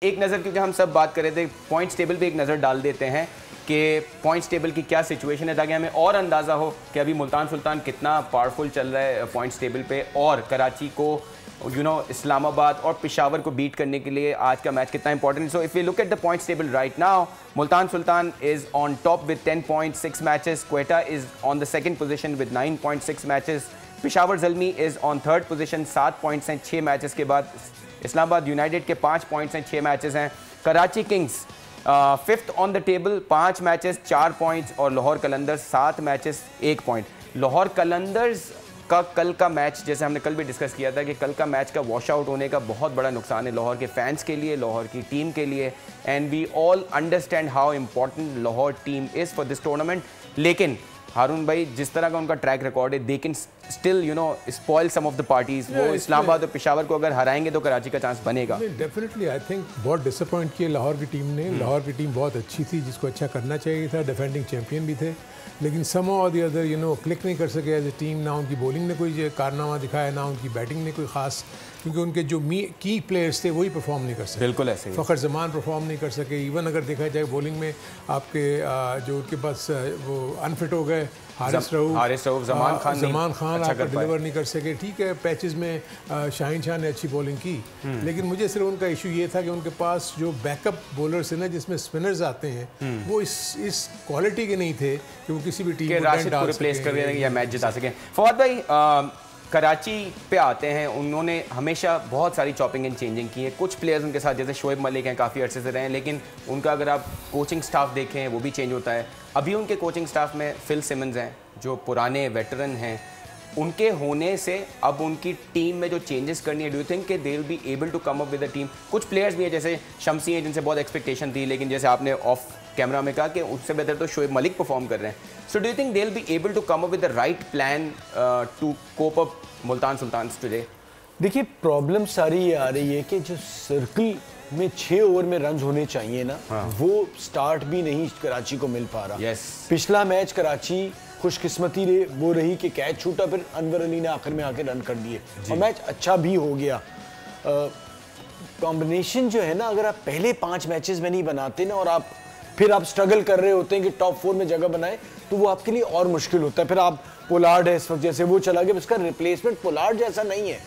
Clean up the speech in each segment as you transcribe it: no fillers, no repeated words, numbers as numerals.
एक नज़र, क्योंकि हम सब बात कर रहे थे, पॉइंट्स टेबल पे एक नज़र डाल देते हैं कि पॉइंट्स टेबल की क्या सिचुएशन है, ताकि हमें और अंदाज़ा हो कि अभी मुल्तान सुल्तान कितना पावरफुल चल रहा है पॉइंट्स टेबल पे, और कराची को इस्लामाबाद और पेशावर को बीट करने के लिए आज का मैच कितना इंपॉर्टेंट है। So if you look at the points table right now, Multan Sultan is on top with 10 points 6 matches, Quetta is on the second position with 9.6 matches, Peshawar Zalmi is on third position 7 points हैं 6 matches के बाद, Islamabad United के 5 points हैं 6 matches हैं, Karachi Kings fifth on the table 5 matches 4 points, और Lahore Qalandars 7 matches 1 point. Lahore Qalandars का कल का मैच, जैसे हमने कल भी डिस्कस किया था कि कल का मैच का वॉश आउट होने का बहुत बड़ा नुकसान है लाहौर के फैंस के लिए, लाहौर की टीम के लिए, and we all understand how important Lahore team is for this tournament. लेकिन हारून भाई, जिस तरह का उनका ट्रैक रिकॉर्ड है, they can still spoil some of the parties. वो इस्लामाबाद और पेशावर को अगर हराएंगे तो कराची का चांस बनेगा। डेफिनेटली आई थिंक बहुत डिसअपॉइंट किया लाहौर की टीम ने। लाहौर की टीम बहुत अच्छी थी, जिसको अच्छा करना चाहिए था, डिफेंडिंग चैंपियन भी थे, लेकिन सम और दी अदर क्लिक नहीं कर सके एज ए टीम। ना उनकी बॉलिंग ने कोई कारनामा दिखाया, ना उनकी बैटिंग ने कोई खास, क्योंकि उनके जो की प्लेयर्स थे वही परफॉर्म नहीं कर सके। बिल्कुल ऐसे ही फ़खर जमान परफॉर्म नहीं कर सके। इवन अगर देखा जाए बॉलिंग में आपके जो उनके पास वो अनफिट हो गए, हारिस रऊफ, जमान खान अच्छा आपको डिलीवर नहीं कर सके। ठीक है, पैचेस में शाहीन शाह ने अच्छी बॉलिंग की, लेकिन मुझे सिर्फ उनका इशू ये था कि उनके पास जो बैकअप बॉलर्स हैं ना, जिसमें स्पिनर्स आते हैं, वो इस क्वालिटी के नहीं थे कि वो किसी भी टीम को रिप्लेस कर दें या मैच जिता सकें। फवाद भाई, कराची पे आते हैं, उन्होंने हमेशा बहुत सारी चॉपिंग एंड चेंजिंग की है। कुछ प्लेयर्स उनके साथ, जैसे शोएब मलिक हैं, काफ़ी अरसे से रहे हैं, लेकिन उनका अगर आप कोचिंग स्टाफ देखें वो भी चेंज होता है। अभी उनके कोचिंग स्टाफ में फिल सिमंस हैं जो पुराने वेटरन हैं, उनके होने से अब उनकी टीम में जो चेंजेस करनी है, डू यू थिंक कि they will be able to come up with the team? कुछ प्लेयर्स भी हैं जैसे शम्सी हैं जिनसे बहुत एक्सपेक्टेशन थी, लेकिन जैसे आपने ऑफ कैमरा में कहा कि उससे बेहतर तो शोएब मलिक परफॉर्म कर रहे हैं। So do you think they will be able to come up with the right plan to cope up Multan Sultan today? देखिए, प्रॉब्लम सारी ये आ रही है कि जो सर्कल में 6 ओवर में रन होने चाहिए ना, वो स्टार्ट भी नहीं कराची को मिल पा रहा। पिछला मैच कराची खुशकिस्मती वो रही कि कैच छूटा, फिर अनवर अली ने आखिर में आके रन कर दिए और मैच अच्छा भी हो गया। कॉम्बिनेशन जो है ना, अगर आप पहले 5 मैचेस में नहीं बनाते ना, और फिर आप स्ट्रगल कर रहे होते हैं कि टॉप 4 में जगह बनाए, तो वो आपके लिए और मुश्किल होता है। फिर आप पोलार्ड है इस वक्त, जैसे वो चला गया, उसका रिप्लेसमेंट पोलार्ड जैसा नहीं है।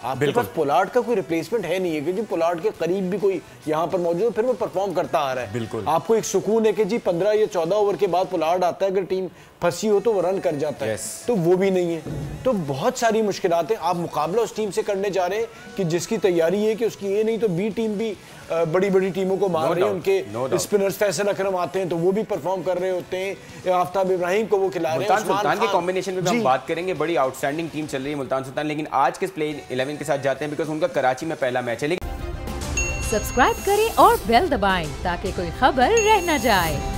आपके पास पोलार्ड का कोई रिप्लेसमेंट है नहीं है, क्योंकि पोलार्ड के करीब भी कोई यहाँ पर मौजूद है, फिर वो परफॉर्म करता आ रहा है। बिल्कुल आपको एक सुकून है कि जी 15 या 14 ओवर के बाद पोलार्ड आता है, अगर टीम फंसी हो तो वो रन कर जाता है, तो वो भी नहीं है। तो बहुत सारी मुश्किलात हैं। आप मुकाबला उस टीम से करने जा रहे हैं कि जिसकी तैयारी है कि उसकी ये नहीं तो बी टीम भी बड़ी बड़ी टीमों को मार रही है। उनके स्पिनर्स फैसल अकरम आते हैं तो वो भी परफॉर्म कर रहे होते हैं, आफ्ताब इब्राहिम को वो खिला रहे हैं। सुल्तान के कॉम्बिनेशन में हम बात करेंगे, बड़ी आउटस्टैंडिंग टीम चल रही है मुल्तान सुल्तान। लेकिन आज के प्ले 11 के साथ जाते हैं, बिकॉज उनका कराची में पहला मैच है। सब्सक्राइब करें और बेल दबाएं ताकि कोई खबर रह न जाए।